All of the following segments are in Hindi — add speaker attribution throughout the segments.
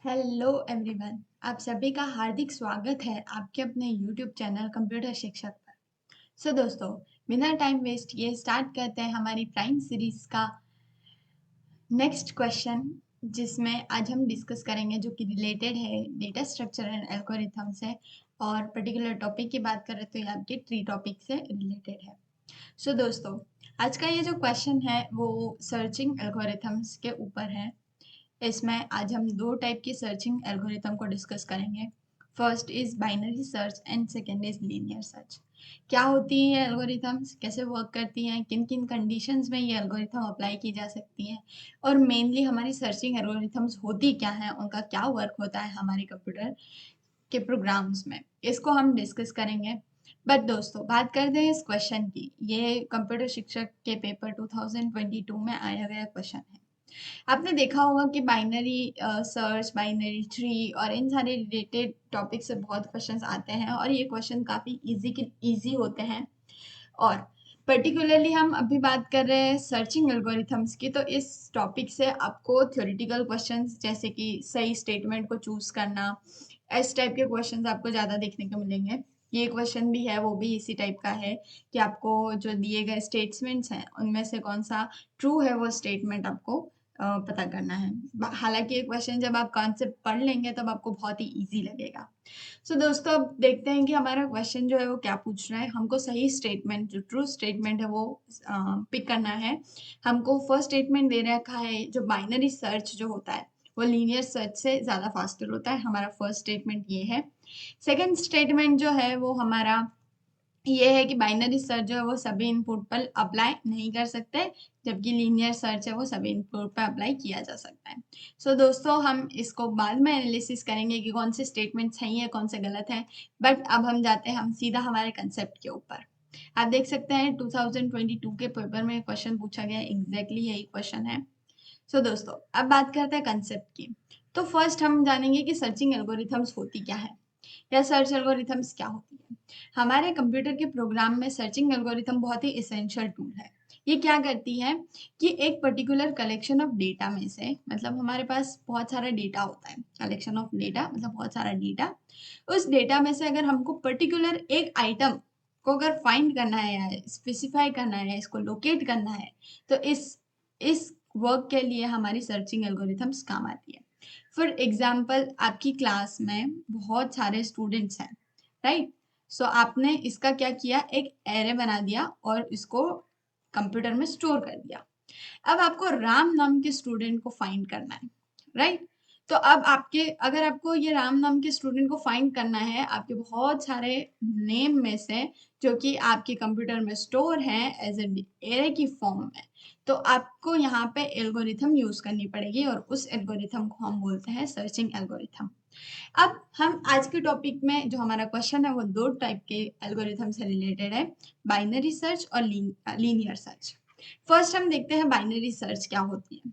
Speaker 1: Hello everyone. आप सभी का हार्दिक स्वागत है आपके अपने यूट्यूब चैनल कंप्यूटर शिक्षक पर। दोस्तों, बिना टाइम वेस्ट किए स्टार्ट करते हैं हमारी प्राइम सीरीज का नेक्स्ट क्वेश्चन, जिसमें आज हम डिस्कस करेंगे जो कि रिलेटेड है डेटा स्ट्रक्चर एंड एल्गोरिथम से। और पर्टिकुलर टॉपिक की बात करें तो ये आपके ट्री टॉपिक से रिलेटेड है। दोस्तों, आज का ये जो क्वेश्चन है वो सर्चिंग एल्गोरिथम्स के ऊपर है। इसमें आज हम दो टाइप की सर्चिंग एल्गोरिथम को डिस्कस करेंगे। First is binary search and second is linear search. क्या होती है ये एल्गोरिथम्स, कैसे वर्क करती हैं, किन किन कंडीशंस में ये एल्गोरिथम अप्लाई की जा सकती हैं, और मेनली हमारी सर्चिंग एल्गोरिथम्स होती क्या हैं, उनका क्या वर्क होता है हमारे कंप्यूटर के प्रोग्राम्स में, इसको हम डिस्कस करेंगे। बट दोस्तों, बात करते हैं इस क्वेश्चन की। ये कंप्यूटर शिक्षक के पेपर 2022 में आया गया क्वेश्चन है। आपने देखा होगा कि बाइनरी सर्च, बाइनरी ट्री और इन सारे रिलेटेड टॉपिक से बहुत क्वेश्चंस आते हैं और ये क्वेश्चन काफ़ी इजी होते हैं। और पर्टिकुलरली हम अभी बात कर रहे हैं सर्चिंग एल्गोरिथम्स की, तो इस टॉपिक से आपको थ्योरेटिकल क्वेश्चंस जैसे कि सही स्टेटमेंट को चूज करना, इस टाइप के क्वेश्चंस आपको ज़्यादा देखने को मिलेंगे। ये क्वेश्चन भी है, वो भी इसी टाइप का है कि आपको जो दिए गए स्टेटमेंट्स हैं उनमें से कौन सा ट्रू है वो स्टेटमेंट आपको पता करना है। हालांकि ये क्वेश्चन जब आप कॉन्सेप्ट पढ़ लेंगे तब आपको बहुत ही इजी लगेगा। दोस्तों, अब देखते हैं कि हमारा क्वेश्चन जो है वो क्या पूछ रहा है। हमको सही स्टेटमेंट, जो ट्रू स्टेटमेंट है वो पिक करना है। हमको फर्स्ट स्टेटमेंट दे रखा है जो बाइनरी सर्च जो होता है वो लीनियर सर्च से ज़्यादा फास्टर होता है। हमारा फर्स्ट स्टेटमेंट ये है। सेकेंड स्टेटमेंट जो है वो हमारा ये है कि बाइनरी सर्च जो है वो सभी इनपुट पर अप्लाई नहीं कर सकते, जबकि लीनियर सर्च है वो सभी इनपुट पर अप्लाई किया जा सकता है। दोस्तों, हम इसको बाद में एनालिसिस करेंगे कि कौन से स्टेटमेंट सही है, कौन से गलत है। बट अब हम जाते हैं हम सीधा हमारे कंसेप्ट के ऊपर। आप देख सकते हैं 2022 के पेपर में क्वेश्चन पूछा गया, एग्जैक्टली यही क्वेश्चन है। दोस्तों, अब बात करते हैं कंसेप्ट की। तो फर्स्ट हम जानेंगे कि सर्चिंग एल्गोरिथम्स होती क्या है या सर्च एल्गोरिथम्स क्या होती है। हमारे कंप्यूटर के प्रोग्राम में सर्चिंग एल्गोरिथम बहुत ही एसेंशियल टूल है। ये क्या करती है कि एक पर्टिकुलर कलेक्शन ऑफ डेटा में से, मतलब हमारे पास बहुत सारा डेटा होता है, कलेक्शन ऑफ डेटा मतलब बहुत सारा डेटा। उस डेटा में से अगर हमको पर्टिकुलर एक आइटम को अगर फाइंड करना है या स्पेसिफाई करना है, इसको लोकेट करना है, तो इस वर्क के लिए हमारी सर्चिंग एल्गोरिथम्स काम आती है। फॉर एग्जाम्पल, आपकी क्लास में बहुत सारे स्टूडेंट्स हैं, राइट। आपने इसका क्या किया, एक एरे बना दिया और इसको कंप्यूटर में स्टोर कर दिया। अब आपको राम नाम के स्टूडेंट को फाइंड करना है, राइट। तो अब आपके, अगर आपको ये राम नाम के स्टूडेंट को फाइंड करना है आपके बहुत सारे नेम में से, जो कि आपके कंप्यूटर में स्टोर है एज ए एरे की फॉर्म में, तो आपको यहाँ पे एल्गोरिथम यूज करनी पड़ेगी और उस एल्गोरिथम को हम बोलते हैं सर्चिंग एल्गोरिथम। अब हम आज के टॉपिक में जो हमारा क्वेश्चन है वो दो टाइप के एल्गोरिथम से रिलेटेड है, बाइनरी सर्च और लीनियर सर्च। फर्स्ट हम देखते हैं बाइनरी सर्च क्या होती है।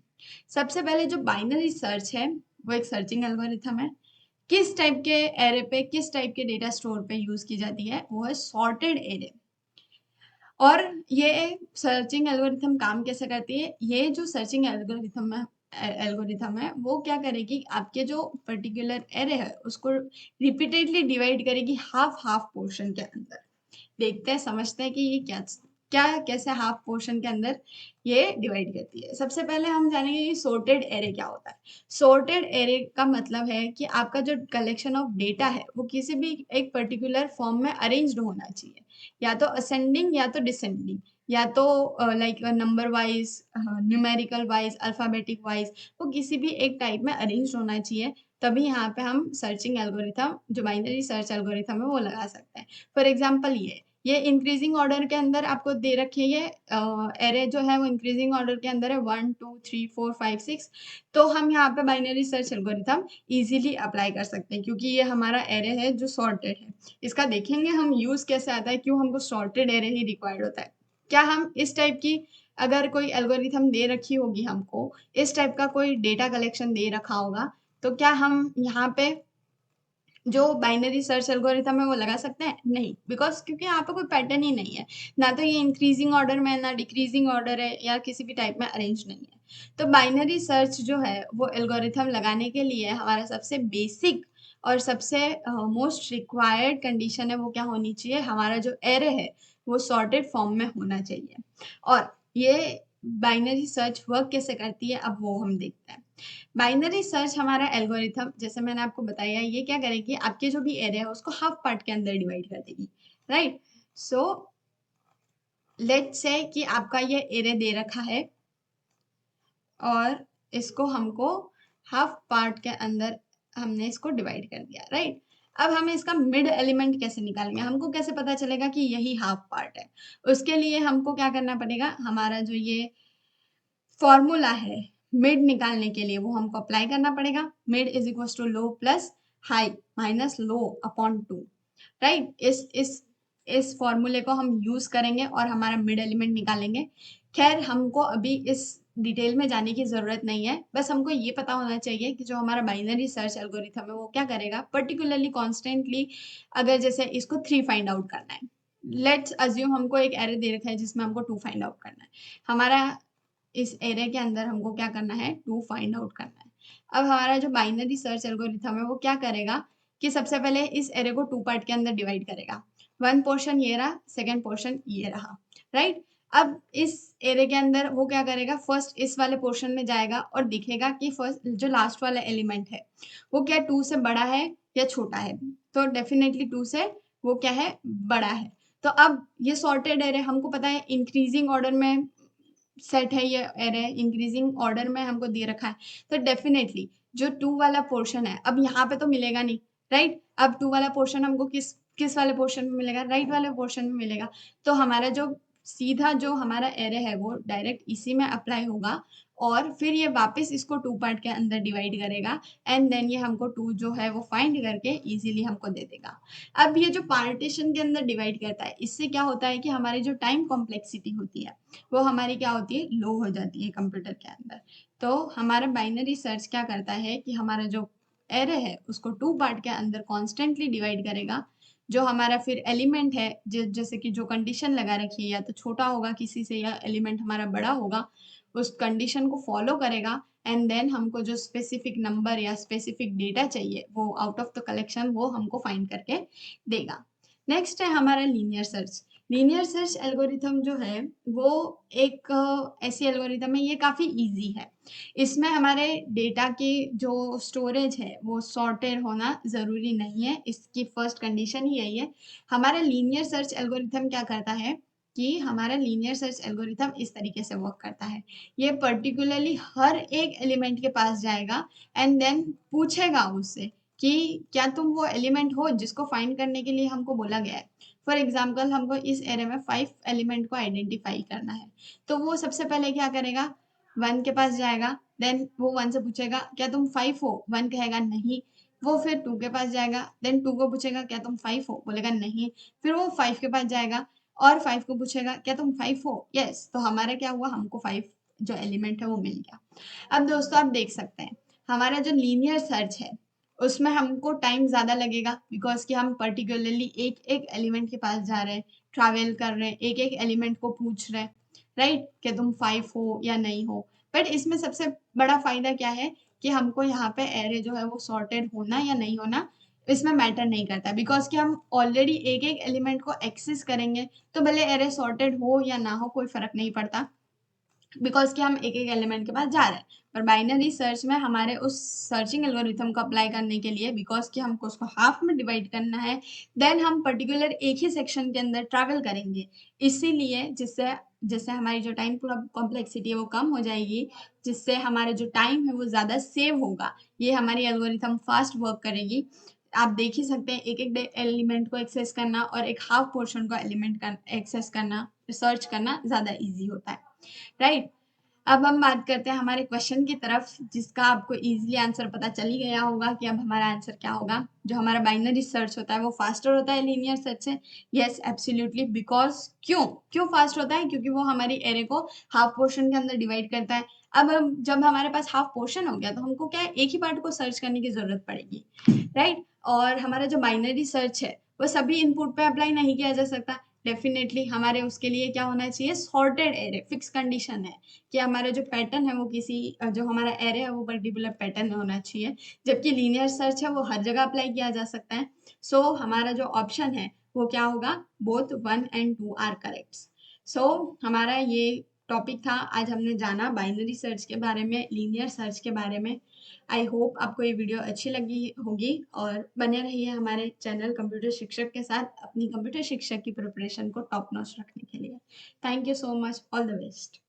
Speaker 1: सबसे पहले जो बाइनरी सर्च है वो एक सर्चिंग एल्गोरिथम है। किस टाइप के एरे पे, किस टाइप के डेटा स्टोर पे यूज की जाती है, वो है सॉर्टेड एरे। और ये सर्चिंग एल्गोरिथम काम कैसे करती है, ये जो सर्चिंग एल्गोरिथम है वो क्या करेगी, आपके जो पर्टिकुलर एरे है उसको रिपीटेडली डिवाइड करेगी हाफ हाफ पोर्शन के अंदर। देखते हैं, समझते हैं कि ये क्या क्या कैसे हाफ पोर्शन के अंदर ये डिवाइड करती है। सबसे पहले हम जानेंगे कि सोर्टेड एरे क्या होता है। सोर्टेड एरे का मतलब है कि आपका जो कलेक्शन ऑफ डेटा है वो किसी भी एक पर्टिकुलर फॉर्म में अरेंज्ड होना चाहिए, या तो असेंडिंग या तो डिसेंडिंग, या तो like number wise, numerical wise, alphabetic wise, वो किसी भी एक टाइप में अरेंज होना चाहिए। तभी यहाँ पे हम सर्चिंग एल्गोरिथम, जो बाइनरी सर्च एल्गोरिथम है वो लगा सकते हैं। फॉर एग्जाम्पल, ये इंक्रीजिंग ऑर्डर के अंदर आपको दे रखी है, ये एरे जो है वो इंक्रीजिंग ऑर्डर के अंदर है, 1 2 3 4 5 6। तो हम यहाँ पे binary search algorithm easily apply कर सकते हैं, क्योंकि ये हमारा एरे है जो सॉर्टेड है। इसका देखेंगे हम यूज कैसे आता है, क्यों हमको सॉर्टेड एरे ही रिक्वायर्ड होता है। क्या हम इस टाइप की, अगर कोई एल्गोरिथम दे रखी होगी हमको, इस टाइप का कोई डेटा कलेक्शन दे रखा होगा, तो क्या हम यहाँ पे जो बाइनरी सर्च एल्गोरिथम है वो लगा सकते हैं? नहीं, बिकॉज़ क्योंकि यहाँ पे कोई पैटर्न ही नहीं है। ना तो ये इंक्रीज़िंग ऑर्डर में है, ना डिक्रीज़िंग ऑर्डर है या किसी भी टाइप में अरेंज नहीं है। तो बाइनरी सर्च जो है वो एल्गोरिथम लगाने के लिए हमारा सबसे बेसिक और सबसे मोस्ट रिक्वायर्ड कंडीशन है वो क्या होनी चाहिए? हमारा जो एरे है वो सॉर्टेड फॉर्म में होना चाहिए। और ये बाइनरी सर्च वर्क कैसे करती है, अब वो हम देखते हैं। बाइनरी सर्च हमारा एल्गोरिथम, जैसे मैंने आपको बताया, ये क्या करेगी, आपके जो भी एरे है उसको हाफ पार्ट के अंदर डिवाइड कर देगी, राइट। सो लेट्स से कि आपका ये एरे दे रखा है और इसको हमको हाफ पार्ट के अंदर हमने इसको डिवाइड कर दिया, राइट। अब हमें इसका मिड एलिमेंट कैसे निकालेंगे, हमको कैसे पता चलेगा कि यही हाफ पार्ट है? उसके लिए हमको क्या करना पड़ेगा, हमारा जो ये फॉर्मूला है मिड निकालने के लिए वो हमको अप्लाई करना पड़ेगा। Mid is equal to low plus high minus low upon 2, right. इस फॉर्मूले को हम यूज करेंगे और हमारा मिड एलिमेंट निकालेंगे। खैर हमको अभी इस डिटेल में जाने की जरूरत नहीं है, बस हमको ये पता होना चाहिए कि जो हमारा बाइनरी सर्च एल्गोरिथम है वो क्या करेगा, पर्टिकुलरली कॉन्स्टेंटली। अगर जैसे इसको 3 फाइंड आउट करना है, लेट्स अज्यूम हमको एक एरे दे रखा है जिसमें हमको 2 फाइंड आउट करना है। हमारा इस एरे के अंदर हमको क्या करना है, 2 फाइंड आउट करना है। अब हमारा जो बाइनरी सर्च एल्गोरिथम है वो क्या करेगा कि सबसे पहले इस एरे को 2 पार्ट के अंदर डिवाइड करेगा। वन पोर्शन ये रहा, सेकेंड पोर्शन ये रहा, राइट। अब इस एरे के अंदर वो क्या करेगा, फर्स्ट इस वाले पोर्शन में जाएगा और दिखेगा कि फर्स्ट जो लास्ट वाला एलिमेंट है वो क्या 2 से बड़ा है या छोटा है। तो डेफिनेटली 2 से वो क्या है, बड़ा है। तो अब ये सॉर्टेड एरे हमको पता है इंक्रीजिंग ऑर्डर में सेट है, ये एरे इंक्रीजिंग ऑर्डर में हमको दे रखा है। तो डेफिनेटली जो 2 वाला पोर्शन है अब यहाँ पे तो मिलेगा नहीं, राइट। अब 2 वाला पोर्शन हमको किस किस वाले पोर्शन में मिलेगा, राइट वाले पोर्शन में मिलेगा। तो हमारा जो सीधा जो हमारा एरे है वो डायरेक्ट इसी में अप्लाई होगा और फिर ये वापस इसको 2 पार्ट के अंदर डिवाइड करेगा एंड देन ये हमको 2 जो है वो फाइंड करके इजीली हमको दे देगा। अब ये जो पार्टीशन के अंदर डिवाइड करता है, इससे क्या होता है कि हमारी जो टाइम कॉम्प्लेक्सिटी होती है वो हमारी क्या होती है, लो हो जाती है कंप्यूटर के अंदर। तो हमारा बाइनरी सर्च क्या करता है कि हमारा जो एरे है उसको 2 पार्ट के अंदर कॉन्स्टेंटली डिवाइड करेगा। जो हमारा फिर एलिमेंट है, जैसे कि जो कंडीशन लगा रखी है, या तो छोटा होगा किसी से या एलिमेंट हमारा बड़ा होगा, उस कंडीशन को फॉलो करेगा एंड देन हमको जो स्पेसिफिक नंबर या स्पेसिफिक डेटा चाहिए वो आउट ऑफ द कलेक्शन वो हमको फाइंड करके देगा। नेक्स्ट है हमारा linear search. Linear search algorithm जो है वो एक ऐसी एल्गोरिथम है, ये काफ़ी इजी है। इसमें हमारे डेटा की जो स्टोरेज है वो सॉर्टेड होना ज़रूरी नहीं है, इसकी फर्स्ट कंडीशन ही यही है। हमारा लीनियर सर्च एल्गोरिथम क्या करता है कि हमारा लीनियर सर्च एल्गोरिथम इस तरीके से वर्क करता है। ये पर्टिकुलरली हर एक एलिमेंट के पास जाएगा एंड देन पूछेगा उससे कि क्या तुम वो एलिमेंट हो जिसको फाइंड करने के लिए हमको बोला गया है। फॉर एग्जाम्पल हमको इस एरे में 5 एलिमेंट को आइडेंटिफाई करना है। तो वो सबसे पहले क्या करेगा, 1 के पास जाएगा, देन वो 1 से पूछेगा क्या तुम 5 हो, 1 कहेगा नहीं। वो फिर 2 के पास जाएगा, देन 2 को पूछेगा क्या तुम 5 हो, बोलेगा नहीं। फिर वो 5 के पास जाएगा और 5 को पूछेगा क्या तुम 5 हो, यस। तो हमारा क्या हुआ, हमको 5 जो एलिमेंट है वो मिल गया। अब दोस्तों आप देख सकते हैं हमारा जो लीनियर सर्च है उसमें हमको टाइम ज़्यादा लगेगा, बिकॉज कि हम पर्टिकुलरली एक एक एलिमेंट के पास जा रहे हैं, ट्रैवल कर रहे हैं, एक एक एलिमेंट को पूछ रहे हैं, राइट, कि तुम 5 हो या नहीं हो। बट इसमें सबसे बड़ा फायदा क्या है कि हमको यहाँ पे एरे जो है वो सॉर्टेड होना या नहीं होना इसमें मैटर नहीं करता, बिकॉज कि हम ऑलरेडी एक एक एलिमेंट को एक्सेस करेंगे तो भले एरे सॉर्टेड हो या ना हो कोई फर्क नहीं पड़ता, बिकॉज कि हम एक एक एलिमेंट के पास जा रहे हैं। पर बाइनरी सर्च में हमारे उस सर्चिंग एल्गोरिथम को अप्लाई करने के लिए, बिकॉज कि हमको उसको हाफ में डिवाइड करना है, देन हम पर्टिकुलर एक ही सेक्शन के अंदर ट्रैवल करेंगे। इसीलिए जिससे जिससे हमारी जो टाइम कॉम्प्लेक्सिटी है वो कम हो जाएगी, जिससे हमारा जो टाइम है वो ज़्यादा सेव होगा। ये हमारी एल्गोरिथम फास्ट वर्क करेगी। आप देख ही सकते हैं एक एक एलिमेंट को एक्सेस करना और एक हाफ पोर्शन को एलिमेंट का एक्सेस करना, सर्च करना ज़्यादा ईजी होता है, राइट। अब हम बात करते हैं हमारे क्वेश्चन की तरफ, जिसका आपको इजीली आंसर पता चल ही गया होगा कि अब हमारा आंसर क्या होगा। जो हमारा बाइनरी सर्च होता है वो फास्टर होता है लीनियर सर्च से। यस एब्सोल्युटली, बिकॉज क्यों क्यों फास्ट होता है, क्योंकि वो हमारी एरे को हाफ पोर्शन के अंदर डिवाइड करता है। अब हम जब हमारे पास हाफ पोर्शन हो गया तो हमको क्या है एक ही पार्ट को सर्च करने की ज़रूरत पड़ेगी, राइट? और हमारा जो बाइनरी सर्च है वो सभी इनपुट पे अप्लाई नहीं किया जा सकता। डेफ़िनेटली हमारे उसके लिए क्या होना चाहिए, सॉर्टेड एरे, फिक्स कंडीशन है कि हमारा जो पैटर्न है वो किसी जो हमारा एरे है वो पर्टिकुलर पैटर्न में होना चाहिए। जबकि लीनियर सर्च है वो हर जगह अप्लाई किया जा सकता है। सो हमारा जो ऑप्शन है वो क्या होगा, बोथ 1 एंड 2 आर करेक्ट। सो हमारा ये टॉपिक था, आज हमने जाना बाइनरी सर्च के बारे में, लीनियर सर्च के बारे में। आई होप आपको ये वीडियो अच्छी लगी होगी और बने रहिए हमारे चैनल कंप्यूटर शिक्षक के साथ अपनी कंप्यूटर शिक्षा की प्रिपरेशन को टॉप नॉच रखने के लिए। Thank you so much, all the best.